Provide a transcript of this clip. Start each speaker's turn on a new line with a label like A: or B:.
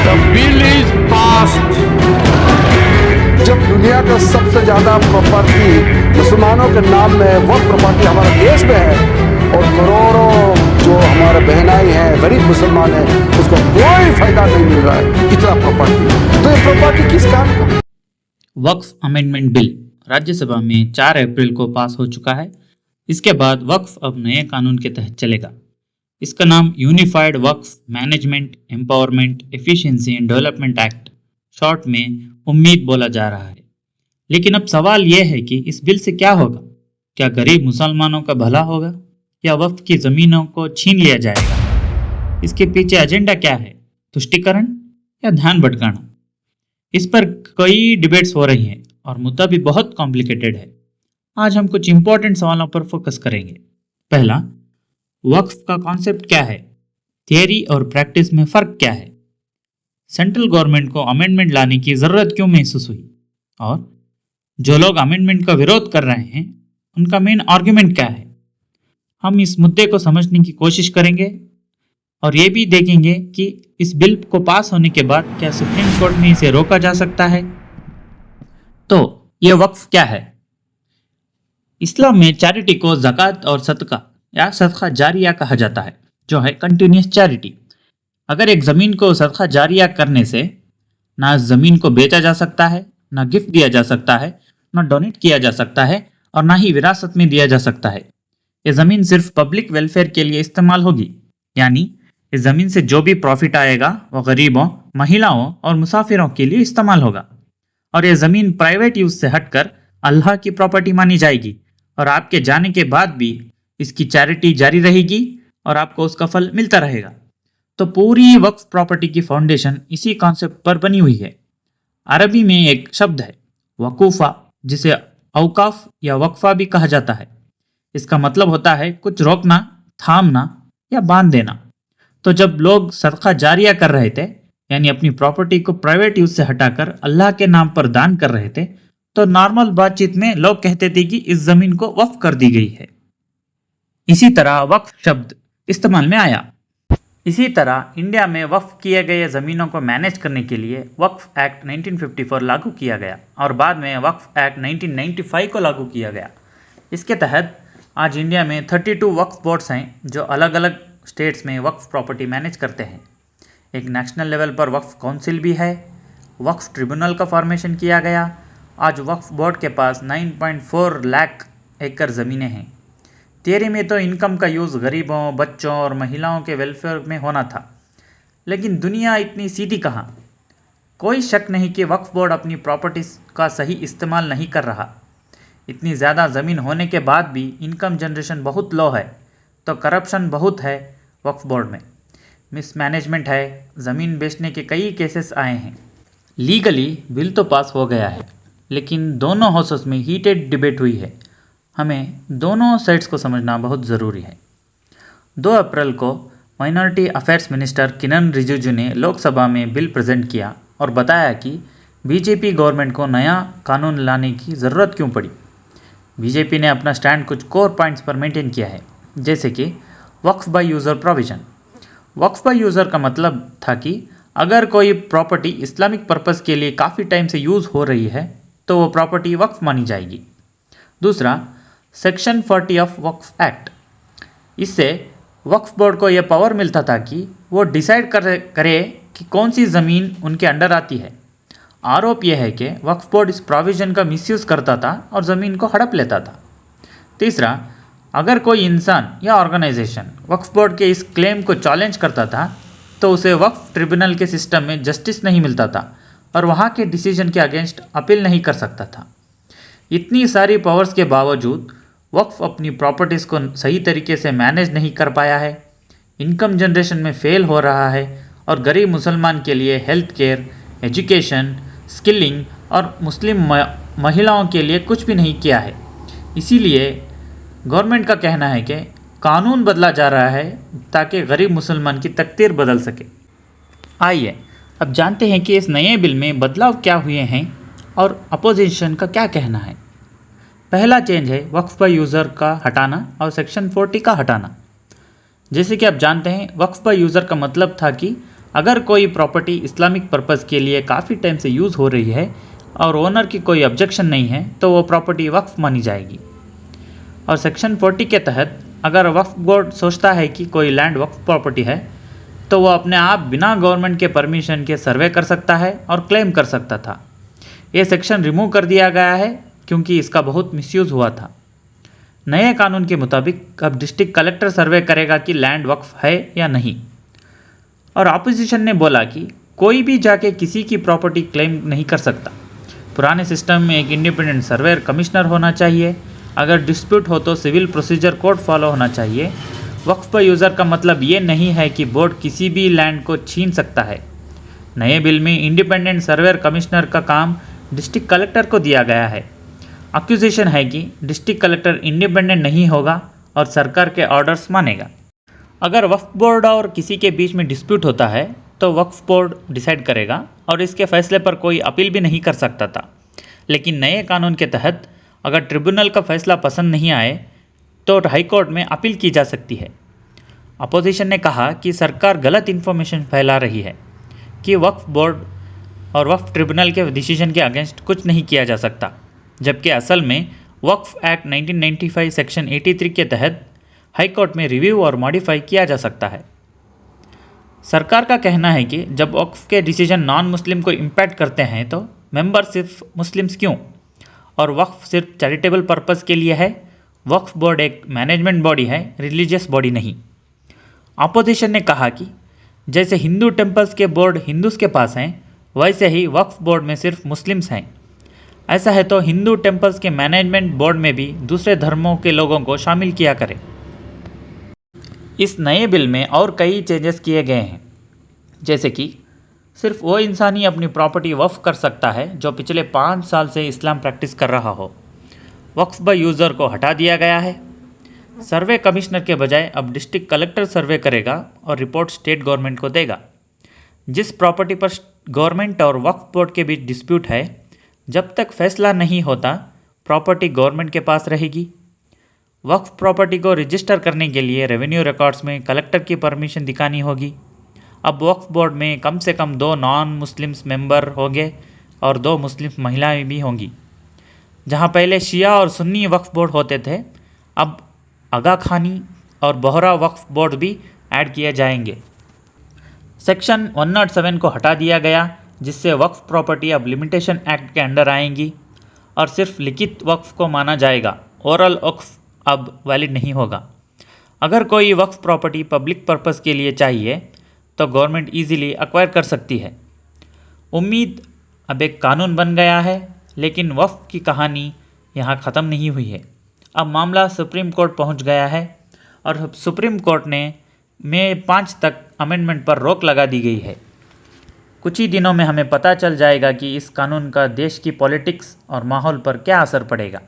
A: The bill is passed. जब दुनिया का सबसे ज्यादा प्रॉपर्टी मुसलमानों के नाम में है, वह प्रॉपर्टी हमारे देश में है और करोड़ों जो हमारे बहनाई हैं, गरीब मुसलमान हैं, उसको कोई फायदा नहीं मिल रहा है, इतना प्रॉपर्टी। तो ये प्रॉपर्टी किस काम का?
B: वक्फ अमेंडमेंट बिल राज्यसभा में 4 अप्रैल को पास हो चुका है। इसके बाद वक्फ अब नए कानून के तहत चलेगा। इसका नाम unified Waqf management empowerment efficiency and development act, short में उम्मीद बोला जा रहा है। लेकिन अब सवाल यह है कि इस बिल से क्या होगा? क्या गरीब मुसलमानों का भला होगा या वक्फ की ज़मीनों को छीन लिया जाएगा? इसके पीछे एजेंडा क्या है? तुष्टीकरण या ध्यान भटकाना? इस पर कई डिबेट्स हो रही हैं और मुद्दा भी बहुत कॉम्प्लिकेटेड है। आज हम कुछ इंपॉर्टेंट सवालों पर फोकस करेंगे। पहला, वक्फ का कॉन्सेप्ट क्या है? थियरी और प्रैक्टिस में फ़र्क क्या है? सेंट्रल गवर्नमेंट को अमेंडमेंट लाने की ज़रूरत क्यों महसूस हुई? और जो लोग अमेंडमेंट का विरोध कर रहे हैं उनका मेन आर्ग्यूमेंट क्या है? हम इस मुद्दे को समझने की कोशिश करेंगे और ये भी देखेंगे कि इस बिल को पास होने के बाद क्या सुप्रीम कोर्ट में इसे रोका जा सकता है। तो ये वक्फ क्या है? इस्लाम में चैरिटी को ज़कात और सदका या सदका जारिया कहा जाता है, जो है कंटिन्यूस चैरिटी। अगर एक ज़मीन को सदका जारिया करने से ना ज़मीन को बेचा जा सकता है, ना गिफ्ट दिया जा सकता है, ना डोनेट किया जा सकता है और ना ही विरासत में दिया जा सकता है। ये ज़मीन सिर्फ पब्लिक वेलफेयर के लिए इस्तेमाल होगी, यानी इस ज़मीन से जो भी प्रॉफिट आएगा वो गरीबों, महिलाओं और मुसाफिरों के लिए इस्तेमाल होगा। और ये ज़मीन प्राइवेट यूज़ से हटकर अल्लाह की प्रॉपर्टी मानी जाएगी और आपके जाने के बाद भी इसकी चैरिटी जारी रहेगी और आपको उसका फल मिलता रहेगा। तो पूरी वक्फ प्रॉपर्टी की फाउंडेशन इसी कॉन्सेप्ट पर बनी हुई है। अरबी में एक शब्द है वकूफ़ा, जिसे औकाफ या वक्फा भी कहा जाता है। इसका मतलब होता है कुछ रोकना, थामना या बांध देना। तो जब लोग सदका जारिया कर रहे थे, यानी अपनी प्रॉपर्टी को प्राइवेट यूज से हटाकर अल्लाह के नाम पर दान कर रहे थे, तो नॉर्मल बातचीत में लोग कहते थे कि इस जमीन को वक्फ कर दी गई है। इसी तरह वक्फ शब्द इस्तेमाल में आया। इसी तरह इंडिया में वक्फ किए गए ज़मीनों को मैनेज करने के लिए वक्फ एक्ट 1954 लागू किया गया और बाद में वक्फ एक्ट 1995 को लागू किया गया। इसके तहत आज इंडिया में 32 वक्फ बोर्ड्स हैं जो अलग अलग स्टेट्स में वक्फ प्रॉपर्टी मैनेज करते हैं। एक नेशनल लेवल पर वक्फ काउंसिल भी है। वक्फ ट्रिब्यूनल का फॉर्मेशन किया गया। आज वक्फ बोर्ड के पास 9.4 लाख एकड़ ज़मीनें हैं। थियरी में तो इनकम का यूज़ गरीबों, बच्चों और महिलाओं के वेलफेयर में होना था, लेकिन दुनिया इतनी सीधी कहाँ। कोई शक नहीं कि वक्फ बोर्ड अपनी प्रॉपर्टीज़ का सही इस्तेमाल नहीं कर रहा। इतनी ज़्यादा ज़मीन होने के बाद भी इनकम जनरेशन बहुत लो है, तो करप्शन बहुत है वक्फ बोर्ड में, मिसमैनेजमेंट है, ज़मीन बेचने के कई केसेस आए हैं। लीगली बिल तो पास हो गया है, लेकिन दोनों हाउसेस में हीटेड डिबेट हुई है। हमें दोनों साइड्स को समझना बहुत ज़रूरी है। 2 अप्रैल को माइनॉरिटी अफेयर्स मिनिस्टर किरण रिजिजू ने लोकसभा में बिल प्रेजेंट किया और बताया कि बीजेपी गवर्नमेंट को नया कानून लाने की ज़रूरत क्यों पड़ी। बीजेपी ने अपना स्टैंड कुछ कोर पॉइंट्स पर मेंटेन किया है, जैसे कि Waqf by user provision. Waqf by user का मतलब था कि अगर कोई प्रॉपर्टी इस्लामिक पर्पज़ के लिए काफ़ी टाइम से यूज़ हो रही है तो वो प्रॉपर्टी वक्फ मानी जाएगी। दूसरा, सेक्शन 40 ऑफ वक्फ एक्ट। इससे वक्फ बोर्ड को यह पावर मिलता था कि वो डिसाइड करे कि कौन सी ज़मीन उनके अंडर आती है। आरोप यह है कि वक्फ बोर्ड इस प्रोविज़न का मिसयूज़ करता था और ज़मीन को हड़प लेता था। तीसरा, अगर कोई इंसान या ऑर्गेनाइजेशन वक्फ बोर्ड के इस क्लेम को चैलेंज करता था तो उसे वक्फ ट्रिब्यूनल के सिस्टम में जस्टिस नहीं मिलता था और वहाँ के डिसीजन के अगेंस्ट अपील नहीं कर सकता था। इतनी सारी पावर्स के बावजूद वक्फ अपनी प्रॉपर्टीज़ को सही तरीके से मैनेज नहीं कर पाया है, इनकम जनरेशन में फेल हो रहा है और गरीब मुसलमान के लिए हेल्थ केयर, एजुकेशन, स्किलिंग और मुस्लिम महिलाओं के लिए कुछ भी नहीं किया है। इसीलिए गवर्नमेंट का कहना है कि कानून बदला जा रहा है ताकि गरीब मुसलमान की तकदीर बदल सके। आइए अब जानते हैं कि इस नए बिल में बदलाव क्या हुए हैं और अपोजिशन का क्या कहना है। पहला चेंज है वक्फ बाय यूज़र का हटाना और सेक्शन 40 का हटाना। जैसे कि आप जानते हैं, वक्फ बाय यूज़र का मतलब था कि अगर कोई प्रॉपर्टी इस्लामिक पर्पज़ के लिए काफ़ी टाइम से यूज़ हो रही है और ओनर की कोई ऑब्जेक्शन नहीं है तो वो प्रॉपर्टी वक्फ मानी जाएगी। और सेक्शन 40 के तहत अगर वक्फ बोर्ड सोचता है कि कोई लैंड वक्फ प्रॉपर्टी है तो वो अपने आप बिना गवर्नमेंट के परमिशन के सर्वे कर सकता है और क्लेम कर सकता था। ये सेक्शन रिमूव कर दिया गया है क्योंकि इसका बहुत मिसयूज़ हुआ था। नए कानून के मुताबिक अब डिस्ट्रिक्ट कलेक्टर सर्वे करेगा कि लैंड वक्फ है या नहीं। और ऑपोजिशन ने बोला कि कोई भी जाके किसी की प्रॉपर्टी क्लेम नहीं कर सकता। पुराने सिस्टम में एक इंडिपेंडेंट सर्वेयर कमिश्नर होना चाहिए। अगर डिस्प्यूट हो तो सिविल प्रोसीजर कोड फॉलो होना चाहिए। वक्फ पर यूज़र का मतलब ये नहीं है कि बोर्ड किसी भी लैंड को छीन सकता है। नए बिल में इंडिपेंडेंट सर्वेयर कमिश्नर का काम डिस्ट्रिक्ट कलेक्टर को दिया गया है। अक्यूजेशन है कि डिस्ट्रिक्ट कलेक्टर इंडिपेंडेंट नहीं होगा और सरकार के ऑर्डर्स मानेगा। अगर वक्फ बोर्ड और किसी के बीच में डिस्प्यूट होता है तो वक्फ बोर्ड डिसाइड करेगा और इसके फैसले पर कोई अपील भी नहीं कर सकता था। लेकिन नए कानून के तहत अगर ट्रिब्यूनल का फैसला पसंद नहीं आए तो हाई कोर्ट में अपील की जा सकती है। अपोजिशन ने कहा कि सरकार गलत इन्फॉर्मेशन फैला रही है कि वक्फ बोर्ड और वक्फ ट्रिब्यूनल के डिसीजन के अगेंस्ट कुछ नहीं किया जा सकता, जबकि असल में वक्फ एक्ट 1995 सेक्शन 83 के तहत हाई कोर्ट में रिव्यू और मॉडिफाई किया जा सकता है। सरकार का कहना है कि जब वक्फ के डिसीजन नॉन मुस्लिम को इम्पैक्ट करते हैं तो मेंबर सिर्फ मुस्लिम्स क्यों, और वक्फ सिर्फ चैरिटेबल पर्पस के लिए है। वक्फ बोर्ड एक मैनेजमेंट बॉडी है, रिलीजियस बॉडी नहीं। अपोजिशन ने कहा कि जैसे हिंदू टेम्पल्स के बोर्ड हिंदूज के पास हैं, वैसे ही वक्फ बोर्ड में सिर्फ मुस्लिम्स हैं। ऐसा है तो हिंदू टेम्पल्स के मैनेजमेंट बोर्ड में भी दूसरे धर्मों के लोगों को शामिल किया करें। इस नए बिल में और कई चेंजेस किए गए हैं, जैसे कि सिर्फ वो इंसान ही अपनी प्रॉपर्टी वक्फ कर सकता है जो पिछले 5 साल से इस्लाम प्रैक्टिस कर रहा हो। वक्फ बाय यूज़र को हटा दिया गया है। सर्वे कमिश्नर के बजाय अब डिस्ट्रिक्ट कलेक्टर सर्वे करेगा और रिपोर्ट स्टेट गवर्नमेंट को देगा। जिस प्रॉपर्टी पर गवर्नमेंट और वक्फ बोर्ड के बीच डिस्प्यूट है, जब तक फैसला नहीं होता प्रॉपर्टी गवर्नमेंट के पास रहेगी। वक्फ प्रॉपर्टी को रजिस्टर करने के लिए रेवेन्यू रिकॉर्ड्स में कलेक्टर की परमिशन दिखानी होगी। अब वक्फ बोर्ड में कम से कम 2 नॉन मुस्लिम्स मेंबर होंगे और 2 मुस्लिम महिलाएं भी होंगी। जहां पहले शिया और सुन्नी वक्फ बोर्ड होते थे, अब आगा खानी और बोहरा वक्फ बोर्ड भी ऐड किए जाएंगे। सेक्शन 107 को हटा दिया गया, जिससे वक्फ प्रॉपर्टी अब लिमिटेशन एक्ट के अंडर आएंगी और सिर्फ लिखित वक्फ को माना जाएगा। ओरल वक्फ अब वैलिड नहीं होगा। अगर कोई वक्फ प्रॉपर्टी पब्लिक पर्पस के लिए चाहिए तो गवर्नमेंट इजीली एक्वायर कर सकती है। उम्मीद अब एक कानून बन गया है, लेकिन वक्फ की कहानी यहाँ ख़त्म नहीं हुई है। अब मामला सुप्रीम कोर्ट पहुँच गया है और सुप्रीम कोर्ट ने मई 5 तक अमेंडमेंट पर रोक लगा दी गई है। कुछ ही दिनों में हमें पता चल जाएगा कि इस कानून का देश की पॉलिटिक्स और माहौल पर क्या असर पड़ेगा।